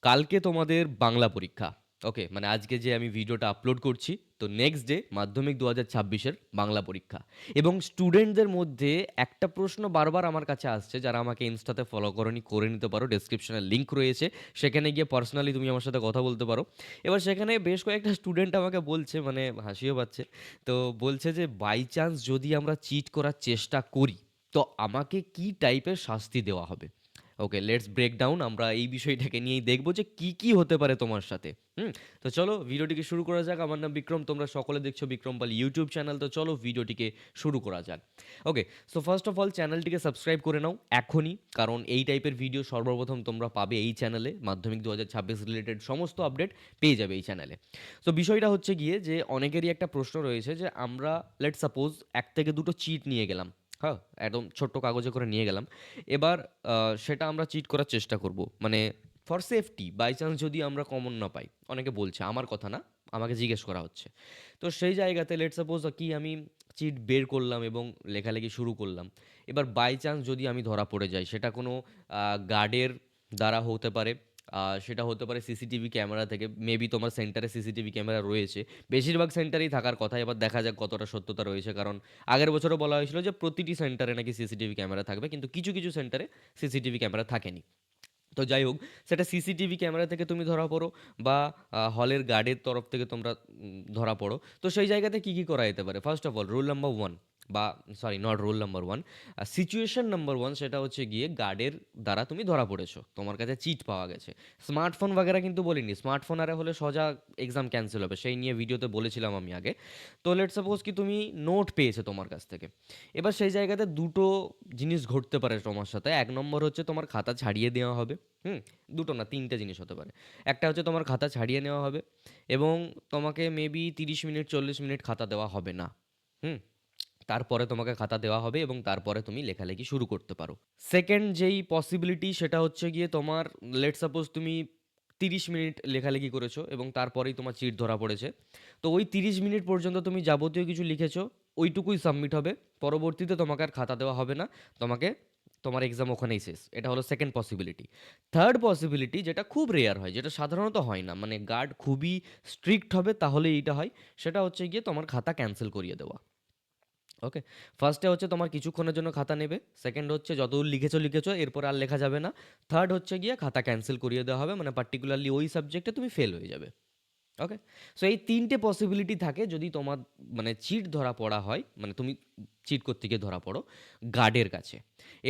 কালকে তোমাদের বাংলা পরীক্ষা। ওকে, মানে আজকে যে আমি ভিডিওটা আপলোড করছি, তো নেক্সট ডে মাধ্যমিক ২০২৬-এর বাংলা পরীক্ষা। এবং স্টুডেন্টদের মধ্যে একটা প্রশ্ন বারবার আমার কাছে আসছে, যারা আমাকে ইনস্টাতে ফলো করোনি করে নিতে পারো, ডেসক্রিপশনে লিঙ্ক রয়েছে, সেখানে গিয়ে পার্সোনালি তুমি আমার সাথে কথা বলতে পারো। এবার সেখানে বেশ কয়েকটা স্টুডেন্ট আমাকে বলছে, মানে হাসিও পাচ্ছে, তো বলছে যে বাই চান্স যদি আমরা চিট করার চেষ্টা করি, তো আমাকে কি টাইপের শাস্তি দেওয়া হবে। ওকে, লেটস ব্রেক ডাউন। আমরা এই বিষয়টাকে নিয়েই দেখবো যে কি কি হতে পারে তোমার সাথে। হুম। তো চলো ভিডিওটিকে শুরু করা যাক। আমার নাম বিক্রম, তোমরা সকলে দেখছো বিক্রম পাল ইউটিউব চ্যানেল। তো চলো ভিডিওটিকে শুরু করা যাক। ওকে, সো ফার্স্ট অফ অল চ্যানেলটিকে সাবস্ক্রাইব করে নাও এখনই, কারণ এই টাইপের ভিডিও সর্বপ্রথম তোমরা পাবে এই চ্যানেলে। মাধ্যমিক ২০২৬ রিলেটেড সমস্ত আপডেট পেয়ে যাবে এই চ্যানেলে। তো বিষয়টা হচ্ছে গিয়ে যে অনেকেরই একটা প্রশ্ন রয়েছে যে আমরা লেটস সাপোজ এক থেকে দুটো চিট নিয়ে গেলাম। হ্যাঁ, একদম ছোট্ট কাগজে করে নিয়ে গেলাম। এবার সেটা আমরা চিট করার চেষ্টা করব, মানে ফর সেফটি, বাই চান্স যদি আমরা কমন না পাই। অনেকে বলছে, আমার কথা না, আমাকে জিজ্ঞেস করা হচ্ছে। তো সেই জায়গাতে লেট সাপোজ কি আমি চিট বের করলাম এবং লেখালেখি শুরু করলাম। এবার বাই চান্স যদি আমি ধরা পড়ে যাই, সেটা কোনো গার্ডের দ্বারা হতে পারে, সেটা হতে পারে সিসিটিভি ক্যামেরা থেকে। মেবি তোমার সেন্টারে সিসিটিভি ক্যামেরা রয়েছে, বেশিরভাগ সেন্টারেই থাকার কথা। এবার দেখা যাক কতটা সত্যতা রয়েছে, কারণ আগের বছরও বলা হয়েছিল যে প্রতিটি সেন্টারে নাকি সিসিটিভি ক্যামেরা থাকবে, কিন্তু কিছু কিছু সেন্টারে সিসিটিভি ক্যামেরা থাকেনি। তো যাই হোক, সেটা সিসিটিভি ক্যামেরা থেকে তুমি ধরা পড়ো, বা হলের গার্ডের তরফ থেকে তোমরা ধরা পড়ো। তো সেই জায়গাতে কী কী করা যেতে পারে? First of all rule number one, বা sorry not rule number one, situation number one, সেটা হচ্ছে গিয়ে গার্ডের দ্বারা তুমি ধরা পড়েছো, তোমার কাছে চিট পাওয়া গেছে। স্মার্টফোন বাগেরা কিন্তু বলিনি, স্মার্টফোন আরে হলে সোজা এক্সাম ক্যান্সেল হবে, সেই নিয়ে ভিডিওতে বলেছিলাম আমি আগে। তো লেট সাপোজ কি তুমি নোট পেয়েছো তোমার কাছ থেকে। এবার সেই জায়গাতে দুটো জিনিস ঘটতে পারে তোমার সাথে। এক নম্বর হচ্ছে তোমার খাতা ছাড়িয়ে দেওয়া হবে। হুম, দুটো না, তিনটে জিনিস হতে পারে। একটা হচ্ছে তোমার খাতা ছাড়িয়ে নেওয়া হবে, এবং তোমাকে মেবি ৩০ মিনিট ৪০ মিনিট খাতা দেওয়া হবে না। হুম, তারপরে তোমাকে খাতা দেওয়া হবে এবং তারপরে তুমি লেখালেখি শুরু করতে পারো। সেকেন্ড যেই পসিবিলিটি, সেটা হচ্ছে গিয়ে তোমার লেট সাপোজ তুমি ৩০ মিনিট লেখালেখি করেছো এবং তারপরেই তোমার চিট ধরা পড়েছে। তো ওই ৩০ মিনিট পর্যন্ত তুমি যাবতীয় কিছু লিখেছো, ওইটুকুই সাবমিট হবে। পরবর্তীতে তোমাকে আর খাতা দেওয়া হবে না, তোমাকে, তোমার এক্সাম ওখানেই শেষ। এটা হলো সেকেন্ড পসিবিলিটি। থার্ড পসিবিলিটি, যেটা খুব রেয়ার হয়, যেটা সাধারণত হয় না, মানে গার্ড খুবই স্ট্রিক্ট হবে তাহলে এইটা হয়, সেটা হচ্ছে গিয়ে তোমার খাতা ক্যান্সেল করিয়ে দেওয়া। ওকে, ফার্স্টে হচ্ছে তোমার কিছুক্ষণের জন্য খাতা নেবে, সেকেন্ড হচ্ছে যতদূর লিখেছো লিখেছো, এরপর আর লেখা যাবে না। থার্ড হচ্ছে গিয়ে খাতা ক্যান্সেল করিয়ে দেওয়া হবে, মানে পার্টিকুলারলি ওই সাবজেক্টে তুমি ফেল হয়ে যাবে। ওকে, সো এই তিনটে পসিবিলিটি থাকে যদি তোমার মানে চিট ধরা পড়া হয়, মানে তুমি চিট করতে গিয়ে ধরা পড়ো গার্ডের কাছে।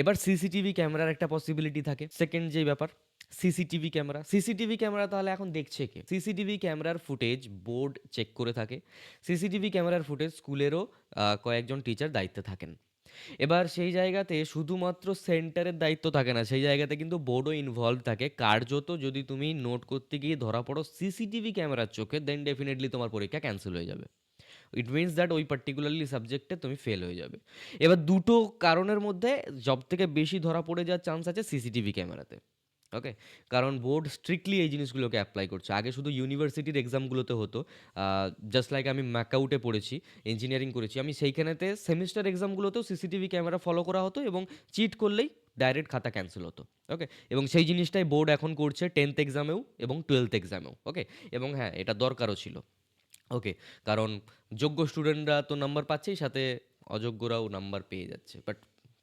এবার সিসিটিভি ক্যামেরার একটা পসিবিলিটি থাকে, সেকেন্ড যে ব্যাপার, সিসিটিভি ক্যামেরা। সিসিটিভি ক্যামেরা তাহলে এখন দেখছে কে? সিসিটিভি ক্যামেরার ফুটেজ বোর্ড চেক করে থাকে। সিসিটিভি ক্যামেরার ফুটেজ স্কুলেরও কয়েকজন টিচার দায়িত্বে থাকেন। এবার সেই জায়গাতে শুধুমাত্র সেন্টারের দায়িত্ব থাকে না, সেই জায়গাতে কিন্তু বোর্ডও ইনভলভ থাকে। কার্যত যদি তুমি নোট করতে গিয়ে ধরা পড়ো সিসিটিভি ক্যামেরার চোখে, দেন ডেফিনেটলি তোমার পরীক্ষা ক্যান্সেল হয়ে যাবে। ইট মিনস দ্যাট ওই পার্টিকুলারলি সাবজেক্টে তুমি ফেল হয়ে যাবে। এবার দুটো কারণের মধ্যে সব থেকে বেশি ধরা পড়ে যাওয়ার চান্স আছে সিসিটিভি ক্যামেরাতে। ওকে, কারণ বোর্ড স্ট্রিক্টলি এই জিনিসগুলোকে অ্যাপ্লাই করছে। আগে শুধু ইউনিভার্সিটির এক্সামগুলোতে হতো, জাস্ট লাইক আমি ম্যাকাউটে পড়েছি, ইঞ্জিনিয়ারিং করেছি আমি, সেইখানেতে সেমিস্টার এক্সামগুলোতেও সিসিটিভি ক্যামেরা ফলো করা হতো এবং চিট করলেই ডাইরেক্ট খাতা ক্যান্সেল হতো। ওকে, এবং সেই জিনিসটাই বোর্ড এখন করছে 10th এক্সামেও এবং 12th এক্সামেও। ওকে, এবং হ্যাঁ, এটা দরকারও ছিল। ওকে, কারণ যোগ্য স্টুডেন্টরা তো নাম্বার পাচ্ছেই, সাথে অযোগ্যরাও নাম্বার পেয়ে যাচ্ছে। বাট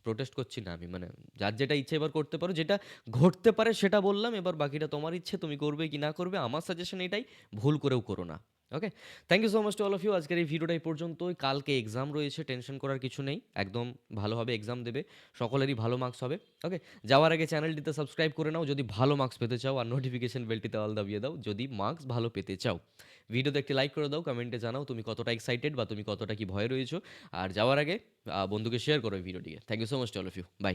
প্রোটেস্ট করছি না আমি, মানে যার যেটা ইচ্ছে এবার করতে পারো, যেটা ঘটতে পারে সেটা বললাম, এবার বাকিটা তোমার ইচ্ছে, তুমি করবে কি না করবে। আমার সাজেশন এটাই, ভুল করেও করো না। Okay, thank you so much to all of you. আজকের এই ভিডিওটা এই পর্যন্তই। কালকে এক্সাম রয়েছে, টেনশন করার কিছু নেই, একদম ভালোভাবে এক্সাম দেবে, সকলেরই ভালো মার্কস হবে। ওকে, যাওয়ার আগে চ্যানেলটিতে সাবস্ক্রাইব করে নাও যদি ভালো মার্কস পেতে চাও, আর নোটিফিকেশন বেলটিতে অল দাবিয়ে দাও যদি মার্কস ভালো পেতে চাও। ভিডিওতে একটি লাইক করে দাও, কমেন্টে জানাও তুমি কতটা এক্সাইটেড বা তুমি কতটা কি ভয় রয়েছো। আর যাওয়ার আগে বন্ধুকে শেয়ার করো এই ভিডিওটিকে। Thank you so much to all of you, by.